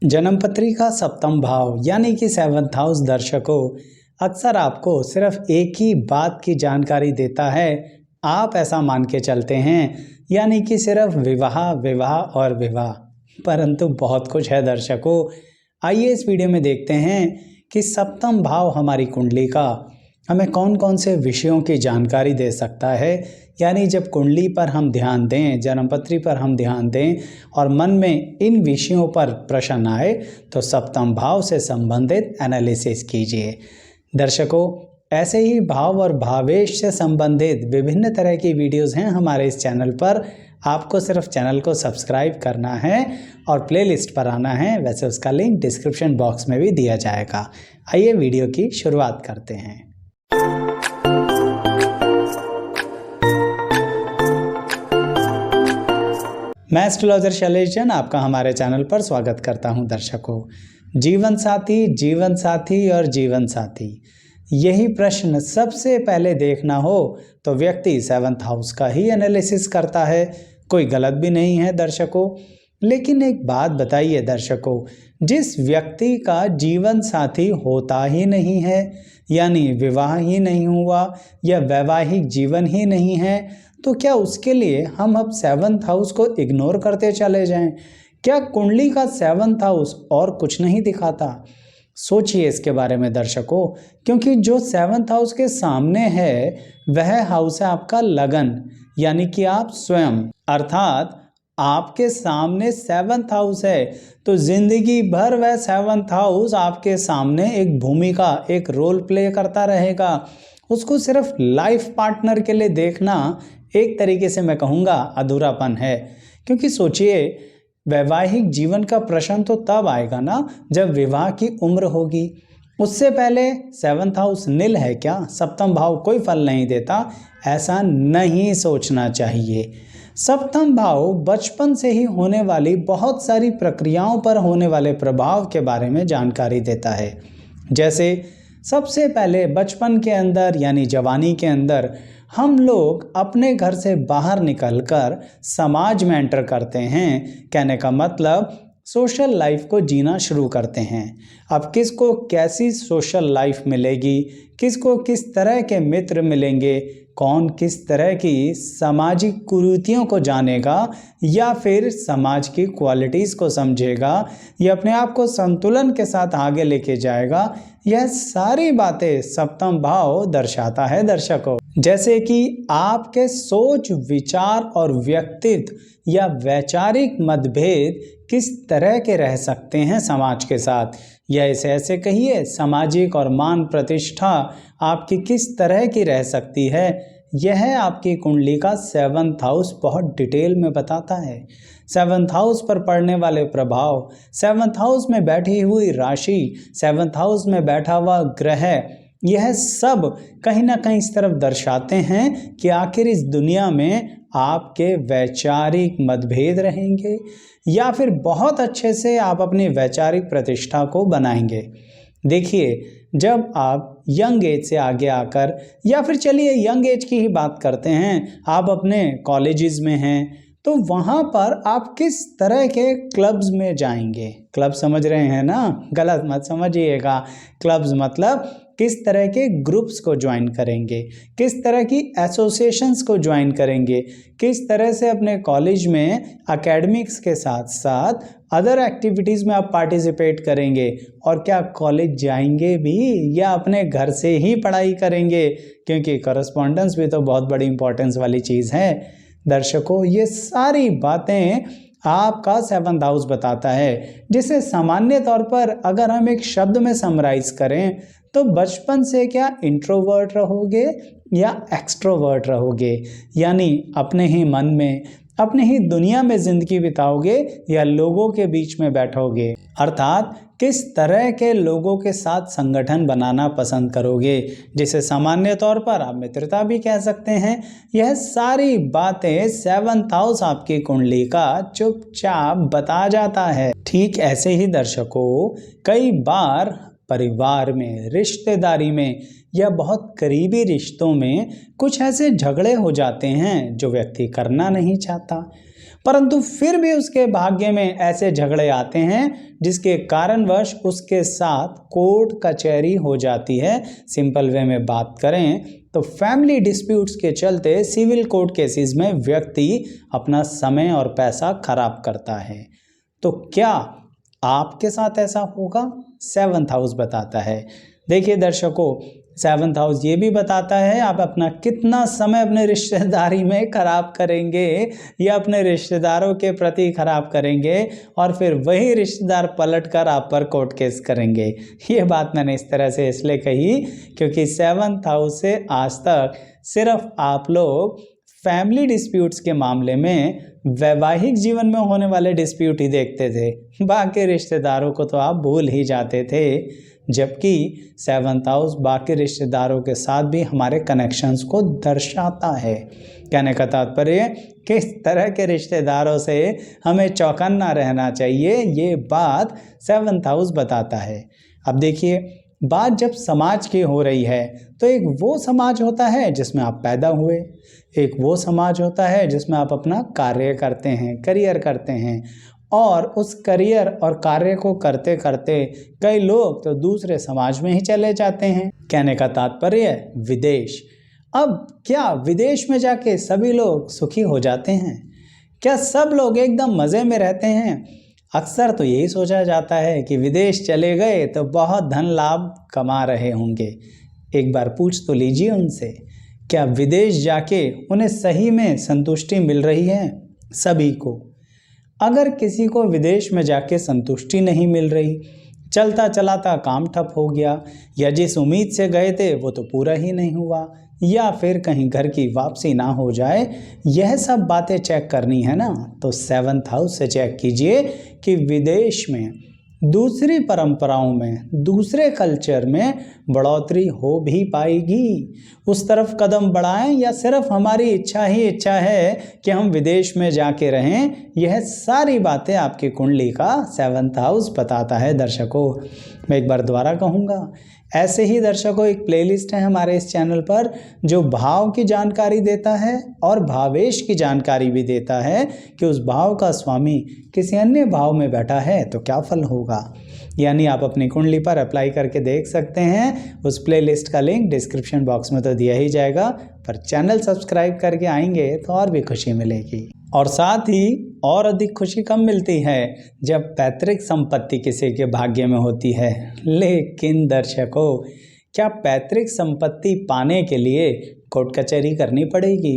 जन्मपत्री का सप्तम भाव यानी कि 7th हाउस दर्शकों अक्सर आपको सिर्फ एक ही बात की जानकारी देता है। आप ऐसा मान के चलते हैं यानी कि सिर्फ विवाह विवाह और विवाह, परंतु बहुत कुछ है दर्शकों। आइए इस वीडियो में देखते हैं कि सप्तम भाव हमारी कुंडली का हमें कौन कौन से विषयों की जानकारी दे सकता है। यानी जब कुंडली पर हम ध्यान दें, जन्मपत्री पर हम ध्यान दें और मन में इन विषयों पर प्रश्न आए तो सप्तम भाव से संबंधित एनालिसिस कीजिए। दर्शकों, ऐसे ही भाव और भावेश से संबंधित विभिन्न तरह की वीडियोस हैं हमारे इस चैनल पर। आपको सिर्फ चैनल को सब्सक्राइब करना है और प्लेलिस्ट पर आना है। वैसे उसका लिंक डिस्क्रिप्शन बॉक्स में भी दिया जाएगा। आइए वीडियो की शुरुआत करते हैं। मैं एस्ट्रोलॉजर शैलेश जैन आपका हमारे चैनल पर स्वागत करता हूं। दर्शकों, जीवन साथी और जीवन साथी, यही प्रश्न सबसे पहले देखना हो तो व्यक्ति 7th हाउस का ही एनालिसिस करता है। कोई गलत भी नहीं है दर्शकों। लेकिन एक बात बताइए दर्शकों, जिस व्यक्ति का जीवन साथी होता ही नहीं है, यानी विवाह ही नहीं हुआ या वैवाहिक जीवन ही नहीं है, तो क्या उसके लिए हम अब 7th हाउस को इग्नोर करते चले जाएं? क्या कुंडली का 7th हाउस और कुछ नहीं दिखाता? सोचिए इसके बारे में दर्शकों, क्योंकि जो 7th हाउस के सामने है वह हाउस है आपका लगन, यानी कि आप स्वयं, अर्थात आपके सामने 7th हाउस है तो जिंदगी भर वह 7th हाउस आपके सामने एक भूमिका, एक रोल प्ले करता रहेगा। उसको सिर्फ लाइफ पार्टनर के लिए देखना एक तरीके से मैं कहूँगा अधूरापन है। क्योंकि सोचिए, वैवाहिक जीवन का प्रश्न तो तब आएगा ना जब विवाह की उम्र होगी। उससे पहले 7th हाउस नील है क्या, सप्तम भाव कोई फल नहीं देता, ऐसा नहीं सोचना चाहिए। सप्तम भाव बचपन से ही होने वाली बहुत सारी प्रक्रियाओं पर होने वाले प्रभाव के बारे में जानकारी देता है। जैसे सबसे पहले बचपन के अंदर यानी जवानी के अंदर हम लोग अपने घर से बाहर निकलकर समाज में एंटर करते हैं। कहने का मतलब सोशल लाइफ को जीना शुरू करते हैं। अब किसको कैसी सोशल लाइफ मिलेगी, किसको किस तरह के मित्र मिलेंगे, कौन किस तरह की सामाजिक कुरीतियों को जानेगा या फिर समाज की क्वालिटीज़ को समझेगा या अपने आप को संतुलन के साथ आगे लेके जाएगा, यह सारी बातें सप्तम भाव दर्शाता है दर्शकों। जैसे कि आपके सोच, विचार और व्यक्तित्व या वैचारिक मतभेद किस तरह के रह सकते हैं समाज के साथ, या इसे ऐसे कहिए सामाजिक और मान प्रतिष्ठा आपकी किस तरह की रह सकती है, यह आपकी कुंडली का 7th हाउस बहुत डिटेल में बताता है। 7th हाउस पर पड़ने वाले प्रभाव, 7th हाउस में बैठी हुई राशि, 7th हाउस में बैठा हुआ ग्रह, यह सब कहीं ना कहीं इस तरफ दर्शाते हैं कि आखिर इस दुनिया में आपके वैचारिक मतभेद रहेंगे या फिर बहुत अच्छे से आप अपनी वैचारिक प्रतिष्ठा को बनाएंगे। देखिए, जब आप यंग एज से आगे आकर, या फिर चलिए यंग एज की ही बात करते हैं, आप अपने कॉलेजेस में हैं तो वहाँ पर आप किस तरह के क्लब्स में जाएंगे। क्लब समझ रहे हैं ना, गलत मत समझिएगा। क्लब्स मतलब किस तरह के ग्रुप्स को ज्वाइन करेंगे, किस तरह की एसोसिएशंस को ज्वाइन करेंगे, किस तरह से अपने कॉलेज में एकेडमिक्स के साथ साथ अदर एक्टिविटीज़ में आप पार्टिसिपेट करेंगे, और क्या कॉलेज जाएंगे भी या अपने घर से ही पढ़ाई करेंगे, क्योंकि करस्पॉन्डेंस भी तो बहुत बड़ी इंपॉर्टेंस वाली चीज़ है। दर्शकों, ये सारी बातें आपका 7th हाउस बताता है, जिसे सामान्य तौर पर अगर हम एक शब्द में समराइज करें तो बचपन से क्या इंट्रोवर्ट रहोगे या एक्सट्रोवर्ट रहोगे, यानी अपने ही मन में, अपने ही दुनिया में जिंदगी बिताओगे या लोगों के बीच में बैठोगे, अर्थात किस तरह के लोगों के साथ संगठन बनाना पसंद करोगे, जिसे सामान्य तौर पर आप मित्रता भी कह सकते हैं। यह सारी बातें 7th हाउस आपकी कुंडली का चुपचाप बता जाता है। ठीक ऐसे ही दर्शकों, कई बार परिवार में, रिश्तेदारी में या बहुत करीबी रिश्तों में कुछ ऐसे झगड़े हो जाते हैं जो व्यक्ति करना नहीं चाहता, परंतु फिर भी उसके भाग्य में ऐसे झगड़े आते हैं जिसके कारणवश उसके साथ कोर्ट कचहरी हो जाती है। सिंपल वे में बात करें तो फैमिली डिस्प्यूट्स के चलते सिविल कोर्ट केसेस में व्यक्ति अपना समय और पैसा खराब करता है। तो क्या आपके साथ ऐसा होगा? 7th हाउस बताता है। देखिए दर्शकों, 7th हाउस ये भी बताता है आप अपना कितना समय अपने रिश्तेदारी में खराब करेंगे या अपने रिश्तेदारों के प्रति खराब करेंगे और फिर वही रिश्तेदार पलटकर आप पर कोर्ट केस करेंगे। ये बात मैंने इस तरह से इसलिए कही क्योंकि 7th हाउस से आज तक सिर्फ आप लोग फैमिली डिस्प्यूट्स के मामले में वैवाहिक जीवन में होने वाले डिस्प्यूट ही देखते थे, बाकी रिश्तेदारों को तो आप भूल ही जाते थे। जबकि 7th हाउस बाकी रिश्तेदारों के साथ भी हमारे कनेक्शंस को दर्शाता है। कहने का तात्पर्य किस तरह के रिश्तेदारों से हमें चौकन्ना रहना चाहिए, ये बात 7th हाउस बताता है। अब देखिए, बात जब समाज की हो रही है तो एक वो समाज होता है जिसमें आप पैदा हुए, एक वो समाज होता है जिसमें आप अपना कार्य करते हैं, करियर करते हैं, और उस करियर और कार्य को करते करते कई लोग तो दूसरे समाज में ही चले जाते हैं। कहने का तात्पर्य विदेश। अब क्या विदेश में जाके सभी लोग सुखी हो जाते हैं? क्या सब लोग एकदम मज़े में रहते हैं? अक्सर तो यही सोचा जाता है कि विदेश चले गए तो बहुत धन लाभ कमा रहे होंगे। एक बार पूछ तो लीजिए उनसे, क्या विदेश जाके उन्हें सही में संतुष्टि मिल रही है? सभी को। अगर किसी को विदेश में जाके संतुष्टि नहीं मिल रही, चलता चलाता काम ठप हो गया, या जिस उम्मीद से गए थे वो तो पूरा ही नहीं हुआ, या फिर कहीं घर की वापसी ना हो जाए, यह सब बातें चेक करनी है ना, तो 7th हाउस से चेक कीजिए कि विदेश में दूसरी परंपराओं में, दूसरे कल्चर में बढ़ोतरी हो भी पाएगी। उस तरफ कदम बढ़ाएं या सिर्फ हमारी इच्छा ही इच्छा है कि हम विदेश में जाके रहें, यह सारी बातें आपकी कुंडली का 7th हाउस बताता है। दर्शकों, मैं एक बार दोबारा कहूँगा, ऐसे ही दर्शकों एक प्लेलिस्ट है हमारे इस चैनल पर जो भाव की जानकारी देता है और भावेश की जानकारी भी देता है कि उस भाव का स्वामी किसी अन्य भाव में बैठा है तो क्या फल होगा। यानी आप अपनी कुंडली पर अप्लाई करके देख सकते हैं। उस प्लेलिस्ट का लिंक डिस्क्रिप्शन बॉक्स में तो दिया ही जाएगा, पर चैनल सब्सक्राइब करके आएंगे तो और भी खुशी मिलेगी। और साथ ही और अधिक खुशी कब मिलती है? जब पैतृक संपत्ति किसी के भाग्य में होती है। लेकिन दर्शकों, क्या पैतृक संपत्ति पाने के लिए कोर्ट कचहरी करनी पड़ेगी?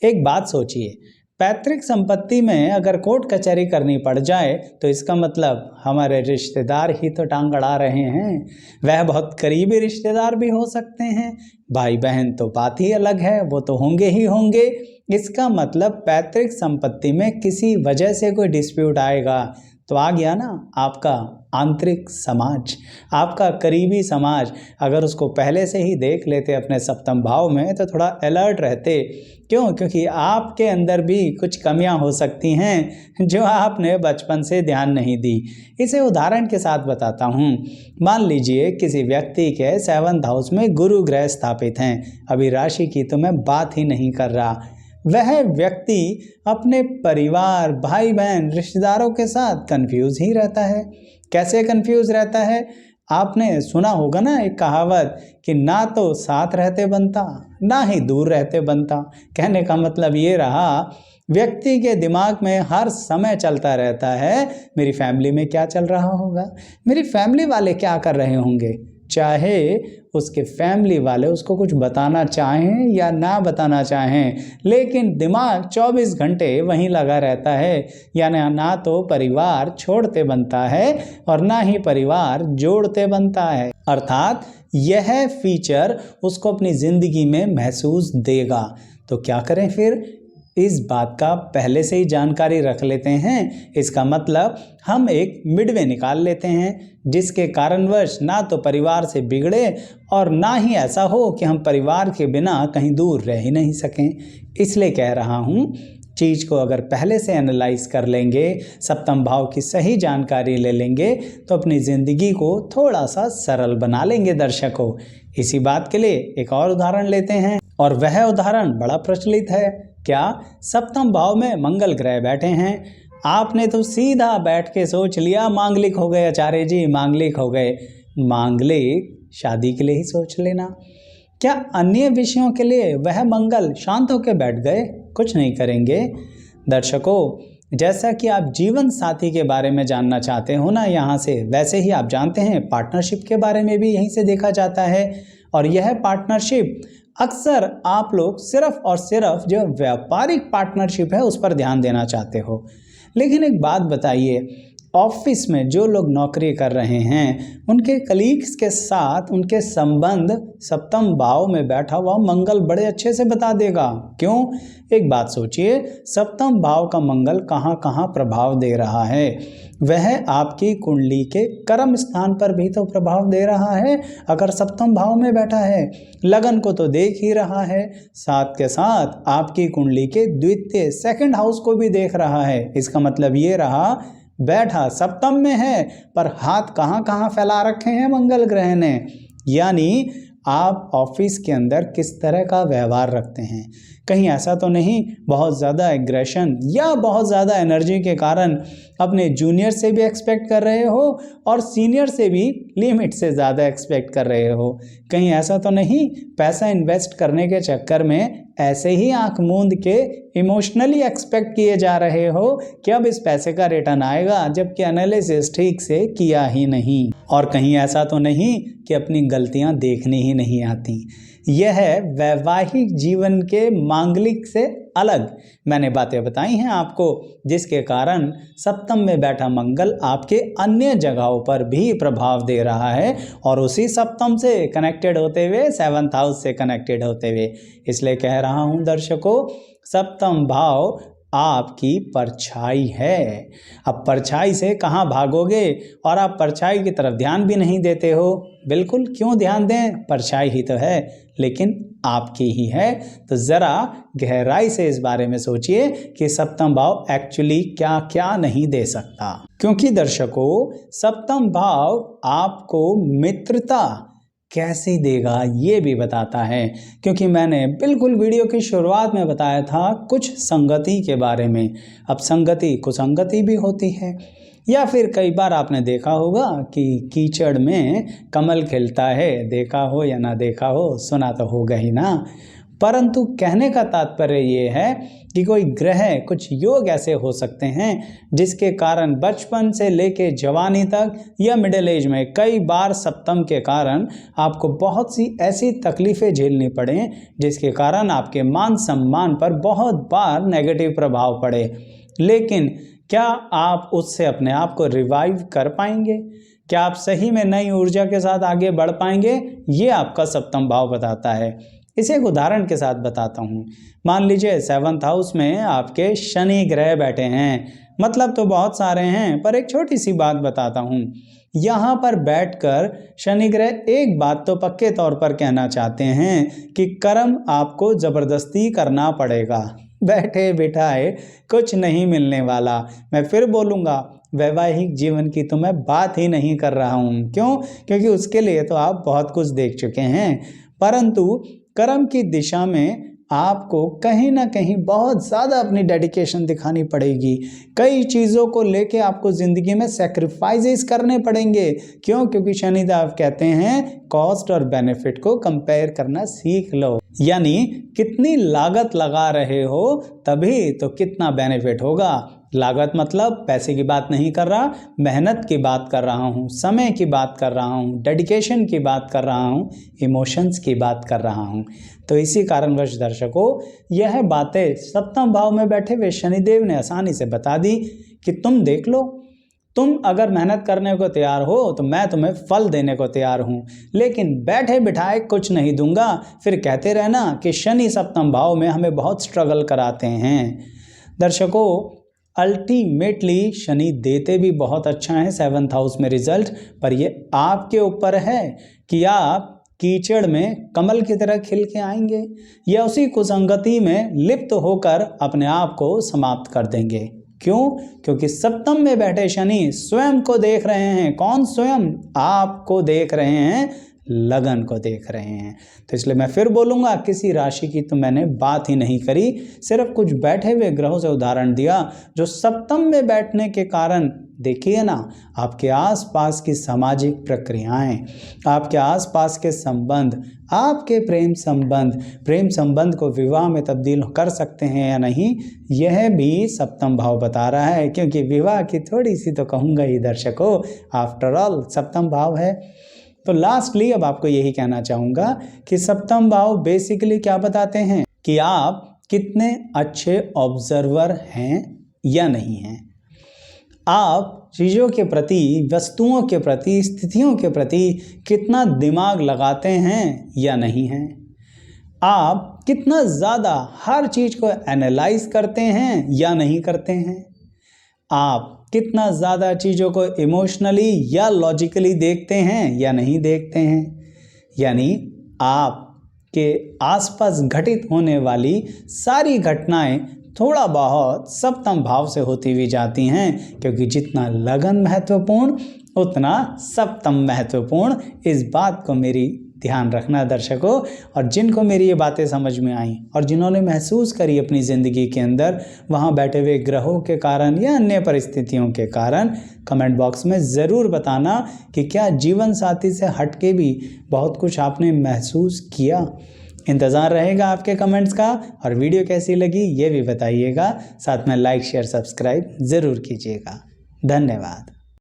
एक बात सोचिए, पैतृक संपत्ति में अगर कोर्ट कचहरी करनी पड़ जाए तो इसका मतलब हमारे रिश्तेदार ही तो टांग अड़ा रहे हैं। वह बहुत करीबी रिश्तेदार भी हो सकते हैं, भाई बहन तो बात ही अलग है, वो तो होंगे ही होंगे। इसका मतलब पैतृक संपत्ति में किसी वजह से कोई डिस्प्यूट आएगा तो आ गया ना आपका आंतरिक समाज, आपका करीबी समाज। अगर उसको पहले से ही देख लेते अपने सप्तम भाव में तो थोड़ा अलर्ट रहते। क्यों? क्योंकि आपके अंदर भी कुछ कमियां हो सकती हैं जो आपने बचपन से ध्यान नहीं दी। इसे उदाहरण के साथ बताता हूँ। मान लीजिए किसी व्यक्ति के 7th हाउस में गुरु ग्रह स्थापित हैं। अभी राशि की तो मैं बात ही नहीं कर रहा। वह व्यक्ति अपने परिवार, भाई बहन, रिश्तेदारों के साथ कंफ्यूज ही रहता है। कैसे कंफ्यूज रहता है? आपने सुना होगा ना एक कहावत कि ना तो साथ रहते बनता, ना ही दूर रहते बनता। कहने का मतलब ये रहा, व्यक्ति के दिमाग में हर समय चलता रहता है मेरी फैमिली में क्या चल रहा होगा, मेरी फैमिली वाले क्या कर रहे होंगे। चाहे उसके फैमिली वाले उसको कुछ बताना चाहें या ना बताना चाहें, लेकिन दिमाग 24 घंटे वहीं लगा रहता है। यानी ना तो परिवार छोड़ते बनता है और ना ही परिवार जोड़ते बनता है। अर्थात यह फीचर उसको अपनी ज़िंदगी में महसूस देगा। तो क्या करें फिर? इस बात का पहले से ही जानकारी रख लेते हैं। इसका मतलब हम एक मिडवे निकाल लेते हैं जिसके कारणवश ना तो परिवार से बिगड़े और ना ही ऐसा हो कि हम परिवार के बिना कहीं दूर रह ही नहीं सकें। इसलिए कह रहा हूँ, चीज़ को अगर पहले से एनालाइज कर लेंगे, सप्तम भाव की सही जानकारी ले लेंगे तो अपनी ज़िंदगी को थोड़ा सा सरल बना लेंगे। दर्शकों, इसी बात के लिए एक और उदाहरण लेते हैं और वह उदाहरण बड़ा प्रचलित है। क्या सप्तम भाव में मंगल ग्रह बैठे हैं? आपने तो सीधा बैठ के सोच लिया मांगलिक हो गए आचार्य जी, मांगलिक हो गए। मांगलिक शादी के लिए ही सोच लेना, क्या अन्य विषयों के लिए वह मंगल शांत होकर बैठ गए? कुछ नहीं करेंगे। दर्शकों, जैसा कि आप जीवन साथी के बारे में जानना चाहते हो ना यहाँ से, वैसे ही आप जानते हैं पार्टनरशिप के बारे में भी यहीं से देखा जाता है। और यह पार्टनरशिप अक्सर आप लोग सिर्फ और सिर्फ जो व्यापारिक पार्टनरशिप है उस पर ध्यान देना चाहते हो। लेकिन एक बात बताइए, ऑफिस में जो लोग नौकरी कर रहे हैं उनके कलीग्स के साथ उनके संबंध सप्तम भाव में बैठा हुआ मंगल बड़े अच्छे से बता देगा। क्यों? एक बात सोचिए, सप्तम भाव का मंगल कहाँ कहाँ प्रभाव दे रहा है? वह आपकी कुंडली के कर्म स्थान पर भी तो प्रभाव दे रहा है अगर सप्तम भाव में बैठा है। लगन को तो देख ही रहा है, साथ के साथ आपकी कुंडली के द्वितीय सेकंड हाउस को भी देख रहा है। इसका मतलब ये रहा, बैठा सप्तम में है पर हाथ कहाँ कहाँ फैला रखे हैं मंगल ग्रह ने। यानी आप ऑफिस के अंदर किस तरह का व्यवहार रखते हैं? कहीं ऐसा तो नहीं बहुत ज़्यादा एग्रेशन या बहुत ज़्यादा एनर्जी के कारण अपने जूनियर से भी एक्सपेक्ट कर रहे हो और सीनियर से भी लिमिट से ज़्यादा एक्सपेक्ट कर रहे हो? कहीं ऐसा तो नहीं पैसा इन्वेस्ट करने के चक्कर में ऐसे ही आंख मूंद के इमोशनली एक्सपेक्ट किए जा रहे हो कि अब इस पैसे का रिटर्न आएगा, जबकि एनालिसिस ठीक से किया ही नहीं? और कहीं ऐसा तो नहीं कि अपनी गलतियां देखनी ही नहीं आती? यह वैवाहिक जीवन के मांगलिक से अलग मैंने बातें बताई हैं आपको, जिसके कारण सप्तम में बैठा मंगल आपके अन्य जगहों पर भी प्रभाव दे रहा है और उसी सप्तम से कनेक्टेड होते हुए सेवंथ हाउस से कनेक्टेड होते हुए। इसलिए कह रहा हूं दर्शकों, सप्तम भाव आपकी परछाई है। अब परछाई से कहाँ भागोगे? और आप परछाई की तरफ ध्यान भी नहीं देते हो। बिल्कुल, क्यों ध्यान दें? परछाई ही तो है, लेकिन आपकी ही है। तो ज़रा गहराई से इस बारे में सोचिए कि सप्तम भाव एक्चुअली क्या क्या नहीं दे सकता। क्योंकि दर्शकों, सप्तम भाव आपको मित्रता कैसे देगा ये भी बताता है। क्योंकि मैंने बिल्कुल वीडियो की शुरुआत में बताया था कुछ संगति के बारे में। अब संगति कुसंगति भी होती है, या फिर कई बार आपने देखा होगा कि कीचड़ में कमल खिलता है। देखा हो या ना देखा हो, सुना तो होगा ही ना। परंतु कहने का तात्पर्य ये है कि कोई ग्रह, कुछ योग ऐसे हो सकते हैं जिसके कारण बचपन से लेके जवानी तक या मिडिल एज में कई बार सप्तम के कारण आपको बहुत सी ऐसी तकलीफ़ें झेलनी पड़े जिसके कारण आपके मान सम्मान पर बहुत बार नेगेटिव प्रभाव पड़े। लेकिन क्या आप उससे अपने आप को रिवाइव कर पाएंगे? क्या आप सही में नई ऊर्जा के साथ आगे बढ़ पाएंगे? ये आपका सप्तम भाव बताता है। इसे एक उदाहरण के साथ बताता हूँ। मान लीजिए सेवंथ हाउस में आपके शनि ग्रह बैठे हैं। मतलब तो बहुत सारे हैं, पर एक छोटी सी बात बताता हूँ। यहाँ पर बैठकर शनि ग्रह एक बात तो पक्के तौर पर कहना चाहते हैं कि कर्म आपको ज़बरदस्ती करना पड़ेगा। बैठे बिठाए कुछ नहीं मिलने वाला। मैं फिर बोलूँगा, वैवाहिक जीवन की तो मैं बात ही नहीं कर रहा हूँ। क्यों? क्योंकि उसके लिए तो आप बहुत कुछ देख चुके हैं। परंतु कर्म की दिशा में आपको कहीं ना कहीं बहुत ज़्यादा अपनी डेडिकेशन दिखानी पड़ेगी। कई चीज़ों को लेके आपको ज़िंदगी में सैक्रिफाइसेस करने पड़ेंगे। क्यों? क्योंकि शनिदेव कहते हैं कॉस्ट और बेनिफिट को कंपेयर करना सीख लो। यानी कितनी लागत लगा रहे हो तभी तो कितना बेनिफिट होगा। लागत मतलब पैसे की बात नहीं कर रहा, मेहनत की बात कर रहा हूँ, समय की बात कर रहा हूँ, डेडिकेशन की बात कर रहा हूँ, इमोशंस की बात कर रहा हूँ। तो इसी कारणवश दर्शकों, यह बातें सप्तम भाव में बैठे हुए शनिदेव ने आसानी से बता दी कि तुम देख लो, तुम अगर मेहनत करने को तैयार हो तो मैं तुम्हें फल देने को तैयार हूँ, लेकिन बैठे बिठाए कुछ नहीं दूंगा। फिर कहते रहना कि शनि सप्तम भाव में हमें बहुत स्ट्रगल कराते हैं। दर्शकों, अल्टीमेटली शनि देते भी बहुत अच्छा है सेवंथ हाउस में रिजल्ट, पर ये आपके ऊपर है कि आप कीचड़ में कमल की तरह खिल के आएंगे या उसी कुसंगति में लिप्त होकर अपने आप को समाप्त कर देंगे। क्यों? क्योंकि सप्तम में बैठे शनि स्वयं को देख रहे हैं। कौन स्वयं? आपको देख रहे हैं, लगन को देख रहे हैं। तो इसलिए मैं फिर बोलूँगा, किसी राशि की तो मैंने बात ही नहीं करी, सिर्फ कुछ बैठे हुए ग्रहों से उदाहरण दिया जो सप्तम में बैठने के कारण देखिए ना, आपके आसपास की सामाजिक प्रक्रियाएं, आपके आसपास के संबंध, आपके प्रेम संबंध को विवाह में तब्दील कर सकते हैं या नहीं, यह भी सप्तम भाव बता रहा है। क्योंकि विवाह की थोड़ी सी तो कहूँगा ही दर्शकों, आफ्टर ऑल सप्तम भाव है। तो लास्टली अब आपको यही कहना चाहूँगा कि सप्तम भाव बेसिकली क्या बताते हैं कि आप कितने अच्छे ऑब्जर्वर हैं या नहीं हैं, आप चीज़ों के प्रति, वस्तुओं के प्रति, स्थितियों के प्रति कितना दिमाग लगाते हैं या नहीं हैं, आप कितना ज़्यादा हर चीज़ को एनालाइज करते हैं या नहीं करते हैं, आप कितना ज़्यादा चीज़ों को इमोशनली या लॉजिकली देखते हैं या नहीं देखते हैं। यानी आपके आसपास घटित होने वाली सारी घटनाएं थोड़ा बहुत सप्तम भाव से होती हुई जाती हैं, क्योंकि जितना लगन महत्वपूर्ण उतना सप्तम महत्वपूर्ण। इस बात को मेरी ध्यान रखना दर्शकों। और जिनको मेरी ये बातें समझ में आई और जिन्होंने महसूस करी अपनी ज़िंदगी के अंदर वहाँ बैठे हुए ग्रहों के कारण या अन्य परिस्थितियों के कारण, कमेंट बॉक्स में ज़रूर बताना कि क्या जीवन साथी से हटके भी बहुत कुछ आपने महसूस किया। इंतज़ार रहेगा आपके कमेंट्स का। और वीडियो कैसी लगी ये भी बताइएगा। साथ में लाइक शेयर सब्सक्राइब ज़रूर कीजिएगा। धन्यवाद।